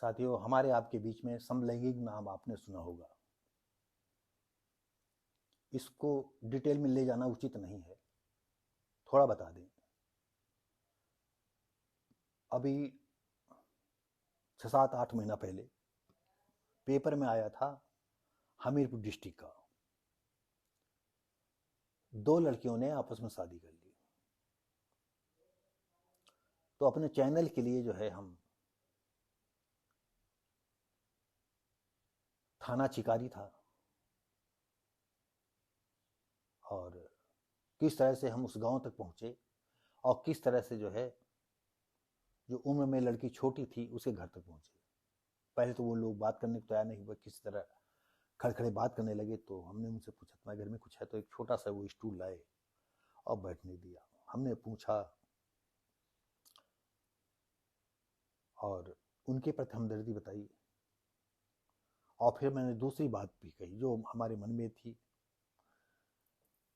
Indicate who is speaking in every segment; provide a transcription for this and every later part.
Speaker 1: साथियों, हमारे आपके बीच में समलैंगिक नाम आपने सुना होगा। इसको डिटेल में ले जाना उचित नहीं है, थोड़ा बता दें। अभी 6-7-8 महीना पहले पेपर में आया था हमीरपुर डिस्ट्रिक्ट का, 2 लड़कियों ने आपस में शादी कर ली। तो अपने चैनल के लिए जो है हम थाना चिकारी था, और किस तरह से हम उस गांव तक पहुंचे और किस तरह से जो है जो उम्र में लड़की छोटी थी उसके घर तक पहुंचे। पहले तो वो लोग बात करने को तैयार नहीं हुए, किसी तरह खड़खड़े बात करने लगे। तो हमने उनसे पूछा तुम्हारे घर में कुछ है? तो एक छोटा सा वो स्टूल लाए और बैठने दिया। हमने पूछा और उनके प्रति हमदर्दी बताई, और फिर मैंने दूसरी बात भी कही जो हमारे मन में थी।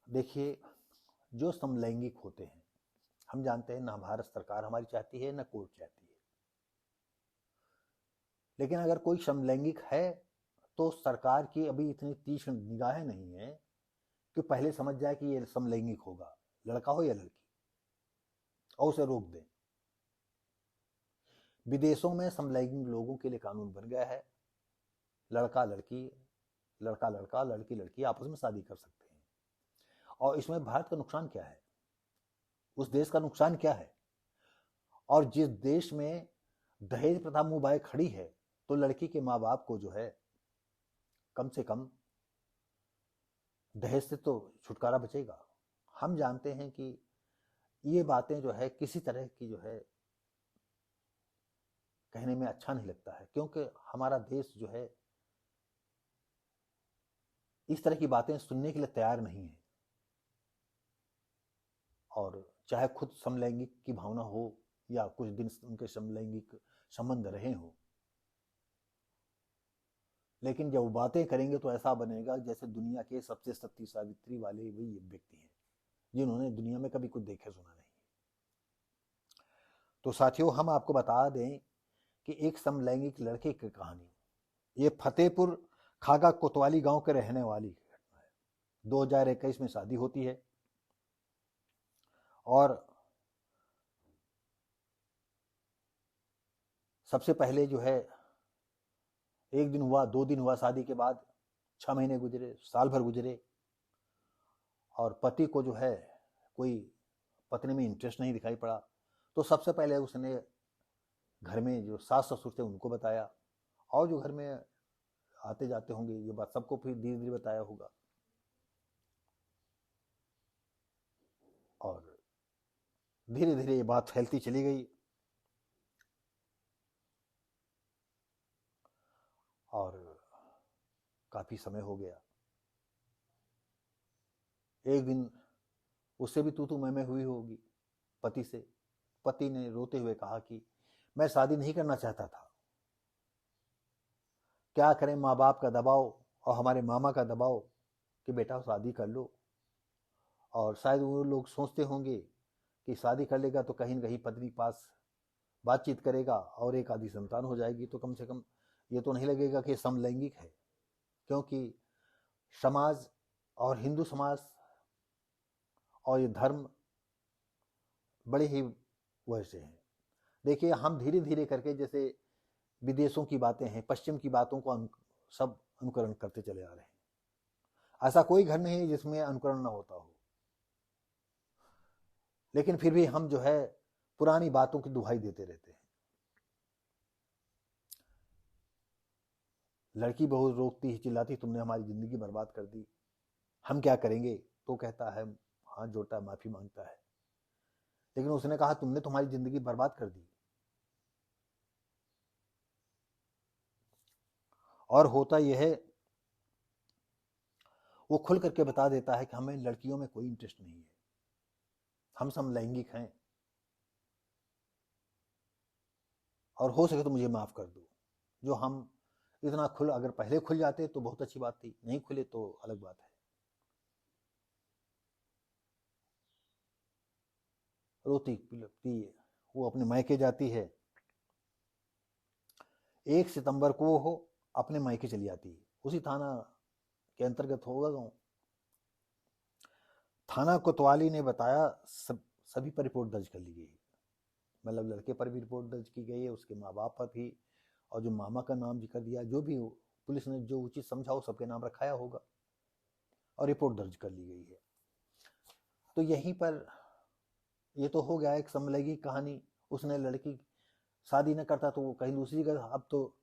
Speaker 1: देखिए, जो समलैंगिक होते हैं, हम जानते हैं ना भारत सरकार हमारी चाहती है ना कोर्ट चाहती है, लेकिन अगर कोई समलैंगिक है तो सरकार की अभी इतनी तीक्ष्ण निगाहें नहीं है कि पहले समझ जाए कि ये समलैंगिक होगा, लड़का हो या लड़की, और उसे रोक दें। विदेशों में समलैंगिक लोगों के लिए कानून बन गया है, लड़का लड़की, लड़का लड़का, लड़की लड़की आपस में शादी कर सकते हैं। और इसमें भारत का नुकसान क्या है, उस देश का नुकसान क्या है? और जिस देश में दहेज प्रथा मुंह बाय खड़ी है, तो लड़की के माँ बाप को जो है कम से कम दहेज से तो छुटकारा बचेगा। हम जानते हैं कि ये बातें जो है किसी तरह की जो है कहने में अच्छा नहीं लगता है, क्योंकि हमारा देश जो है इस तरह की बातें सुनने के लिए तैयार नहीं है। और चाहे खुद समलैंगिक की भावना हो या कुछ दिन उनके समलैंगिक संबंध रहे हो, लेकिन जब बातें करेंगे तो ऐसा बनेगा जैसे दुनिया के सबसे सती सावित्री वाले वही व्यक्ति हैं जिन्होंने दुनिया में कभी कुछ देखे सुना नहीं। तो साथियों, हम आपको बता दें कि एक समलैंगिक लड़के की कहानी, ये फतेहपुर खागा कोतवाली गांव के रहने वाली घटना है। 2021 में शादी होती है, और सबसे पहले जो है 1 दिन हुआ, 2 दिन हुआ, शादी के बाद 6 महीने गुजरे, साल भर गुजरे, और पति को जो है कोई पत्नी में इंटरेस्ट नहीं दिखाई पड़ा। तो सबसे पहले उसने घर में जो सास ससुर थे उनको बताया, और जो घर में आते जाते होंगे ये बात सबको फिर धीरे धीरे बताया होगा। और धीरे धीरे ये बात फैलती चली गई, और काफी समय हो गया। एक दिन उससे भी तू मैं हुई होगी पति से। पति ने रोते हुए कहा कि मैं शादी नहीं करना चाहता था, क्या करें, माँ बाप का दबाव और हमारे मामा का दबाव कि बेटा शादी कर लो। और शायद वो लोग सोचते होंगे कि शादी कर लेगा तो कहीं न कहीं पत्नी पास बातचीत करेगा और एक आधी संतान हो जाएगी, तो कम से कम ये तो नहीं लगेगा कि समलैंगिक है। क्योंकि समाज और हिंदू समाज और ये धर्म बड़े ही वैसे हैं। देखिए, हम धीरे धीरे करके जैसे विदेशों की बातें हैं, पश्चिम की बातों को सब अनुकरण करते चले आ रहे हैं। ऐसा कोई घर नहीं है जिसमें अनुकरण ना होता हो, लेकिन फिर भी हम जो है पुरानी बातों की दुहाई देते रहते हैं। लड़की बहुत रोकती है, चिल्लाती, तुमने हमारी जिंदगी बर्बाद कर दी, हम क्या करेंगे? तो कहता है, हाथ जोड़ता है, माफी मांगता है, लेकिन उसने कहा तुमने तुम्हारी जिंदगी बर्बाद कर दी। और होता यह है, वो खुल करके बता देता है कि हमें लड़कियों में कोई इंटरेस्ट नहीं है, हम समलैंगिक हैं, और हो सके तो मुझे माफ कर दो। जो हम इतना खुल, अगर पहले खुल जाते तो बहुत अच्छी बात थी, नहीं खुले तो अलग बात है। रोती पिलपती वो अपने मायके जाती है। 1 सितंबर को वो अपने मायके चली जाती है। उसी थाना के अंतर्गत होगा गाँव। थाना कोतवाली ने बताया सभी पर रिपोर्ट दर्ज कर ली गई है। मतलब लड़के पर भी रिपोर्ट दर्ज की गई है, उसके माँ बाप पर भी, और जो मामा का नाम जिक्र दिया, जो भी पुलिस ने जो उचित समझा सबके नाम रखाया होगा और रिपोर्ट दर्ज कर ली गई है। तो यहीं पर ये तो हो गया एक समलैंगिक कहानी। उसने लड़की शादी न करता तो वो कहीं दूसरी जगह, अब तो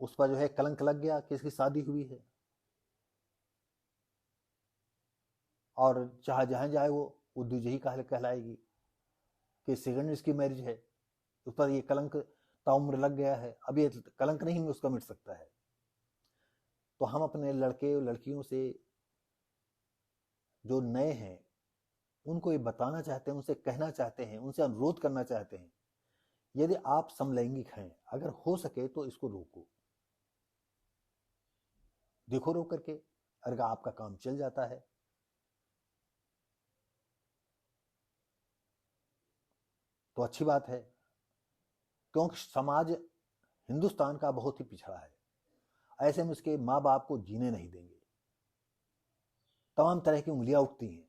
Speaker 1: उस पर जो है कलंक लग गया कि इसकी शादी हुई है, और चाहे जहां जाए वो द्विजही कहलाएगी कि सेकंड इसकी मैरिज है। उस पर ये कलंक ताउम्र लग गया है। अब ये कलंक नहीं उसका मिट सकता है। तो हम अपने लड़के और लड़कियों से जो नए हैं उनको ये बताना चाहते हैं, उनसे कहना चाहते हैं, उनसे अनुरोध करना चाहते हैं, यदि आप समलैंगिक हैं, अगर हो सके तो इसको रोको, देखो रोक करके। अगर आपका काम चल जाता है तो अच्छी बात है, क्योंकि समाज हिंदुस्तान का बहुत ही पिछड़ा है। ऐसे में उसके माँ बाप को जीने नहीं देंगे। तमाम तरह की उंगलियां उठती हैं,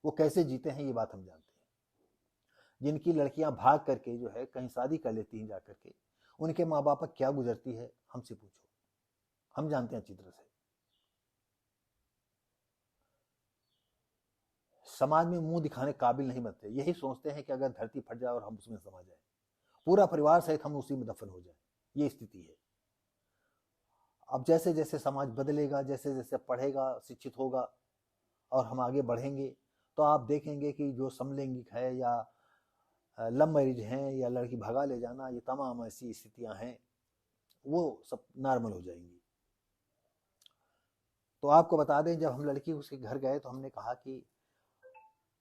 Speaker 1: वो कैसे जीते हैं ये बात हम जानते हैं। जिनकी लड़कियां भाग करके जो है कहीं शादी कर लेती हैं जाकर के, उनके माँ बाप पर क्या गुजरती है हमसे पूछो, हम जानते हैं अच्छी तरह से। समाज में मुंह दिखाने काबिल नहीं बनते, यही सोचते हैं कि अगर धरती फट जाए और हम उसमें समा जाए, पूरा परिवार सहित हम उसी में दफन हो जाए, ये स्थिति है। अब जैसे जैसे समाज बदलेगा, जैसे जैसे पढ़ेगा, शिक्षित होगा और हम आगे बढ़ेंगे, तो आप देखेंगे कि जो समलैंगिक है या लव मैरिज हैं या लड़की भगा ले जाना, ये तमाम ऐसी स्थितियां हैं, वो सब नॉर्मल हो जाएंगी। तो आपको बता दें, जब हम लड़की उसके घर गए तो हमने कहा कि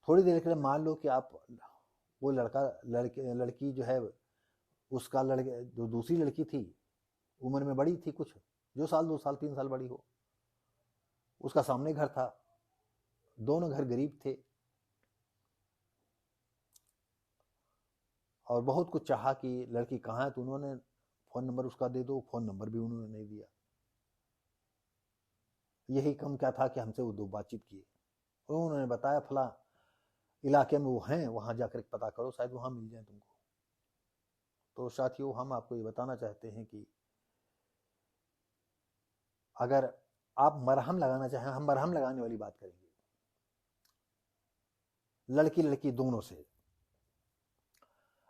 Speaker 1: थोड़ी देर के लिए मान लो कि आप वो लड़की जो है उसका लड़के जो दूसरी लड़की थी उम्र में बड़ी थी कुछ, जो साल 2 साल 3 साल बड़ी हो, उसका सामने घर था, दोनों घर गरीब थे और बहुत कुछ चाहा कि लड़की कहाँ है, तो उन्होंने फ़ोन नंबर उसका दे दो, फ़ोन नंबर भी उन्होंने नहीं दिया। यही कम क्या था कि हमसे वो 2 बातचीत किए, उन्होंने बताया फला इलाके में वो हैं, वहाँ जाकर पता करो, शायद वहाँ मिल जाए तुमको। तो साथियों, हम आपको ये बताना चाहते हैं कि अगर आप मरहम लगाना चाहें, हम मरहम लगाने वाली बात करेंगे लड़की लड़की दोनों से।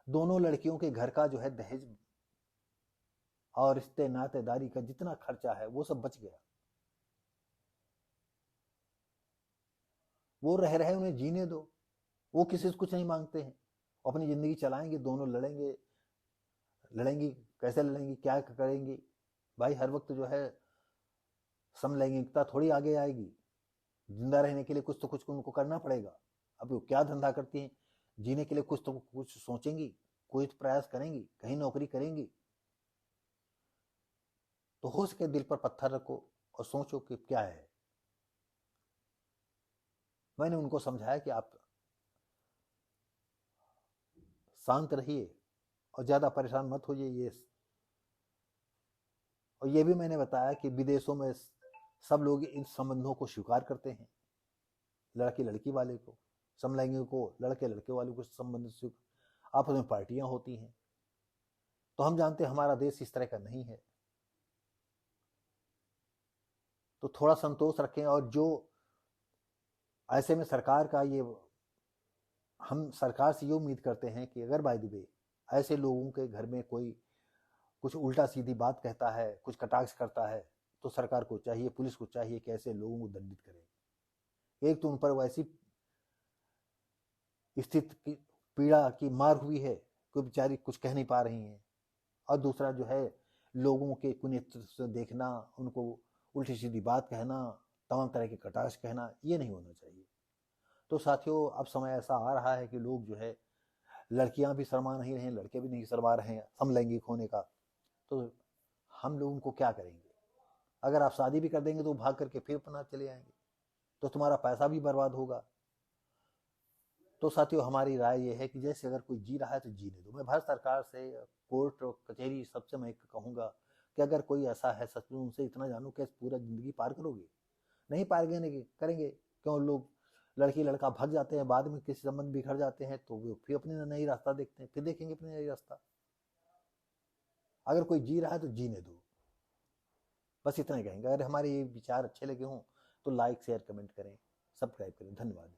Speaker 1: दोनों लड़कियों के घर का जो है दहेज और रिश्ते नातेदारी का जितना खर्चा है वो सब बच गया। वो रह रहे, उन्हें जीने दो, वो किसी से कुछ नहीं मांगते हैं, अपनी जिंदगी चलाएंगे, दोनों लड़ेंगे, लड़ेंगी, कैसे लड़ेंगी, क्या करेंगी भाई। हर वक्त जो है समलैंगिकता थोड़ी आगे आएगी, जिंदा रहने के लिए कुछ तो कुछ उनको करना पड़ेगा। अब वो क्या धंधा करती हैं, जीने के लिए कुछ तो कुछ सोचेंगी, कुछ प्रयास करेंगी, कहीं नौकरी करेंगी। तो हो सके दिल पर पत्थर रखो और सोचो कि क्या है। मैंने उनको समझाया कि आप शांत रहिए और ज्यादा परेशान मत होइए। ये और ये भी मैंने बताया कि विदेशों में सब लोग इन संबंधों को स्वीकार करते हैं, लड़की लड़की वाले को, समलैंगिक को लड़के लड़के वाले को संबंध, आपस में पार्टियां होती हैं। तो हम जानते हैं हमारा देश इस तरह का नहीं है। तो थोड़ा संतोष रखें। और जो ऐसे में सरकार का ये, हम सरकार से ये उम्मीद करते हैं कि अगर बाय द वे ऐसे लोगों के घर में कोई कुछ उल्टा सीधी बात कहता है, कुछ कटाक्ष करता है, तो सरकार को चाहिए, पुलिस को चाहिए कि ऐसे लोगों को दंडित करें। एक तो उन पर वैसी स्थिति की पीड़ा की मार हुई है कि बेचारी कुछ कह नहीं पा रही हैं, और दूसरा जो है लोगों के कुनेत्र से देखना, उनको उल्टी सीधी बात कहना, तमाम तरह के कटाक्ष कहना, ये नहीं होना चाहिए। तो साथियों, अब समय ऐसा आ रहा है कि लोग जो है, लड़कियां भी शर्मा नहीं रहे हैं, लड़के भी नहीं शर्मा रहे हैं समलैंगिक होने का। तो हम लोग उनको क्या करेंगे? अगर आप शादी भी कर देंगे तो भाग करके फिर अपना चले आएंगे, तो तुम्हारा पैसा भी बर्बाद होगा। तो साथियों, हमारी राय यह है कि जैसे अगर कोई जी रहा है तो जीने दो। मैं भारत सरकार से कोर्ट और कचहरी सबसे मैं कहूँगा कि अगर कोई ऐसा है सच में उनसे इतना जानो कि पूरा ज़िंदगी पार करोगे, नहीं पार करेंगे। क्यों लोग लड़की लड़का भाग जाते हैं, बाद में किसी संबंध बिखर जाते हैं तो वो फिर अपने नई रास्ता देखते हैं, फिर देखेंगे अपने नई रास्ता। अगर कोई जी रहा है तो जीने दो, बस इतना ही कहेंगे। अगर हमारे ये विचार अच्छे लगे हों तो लाइक शेयर कमेंट करें, सब्सक्राइब करें। धन्यवाद।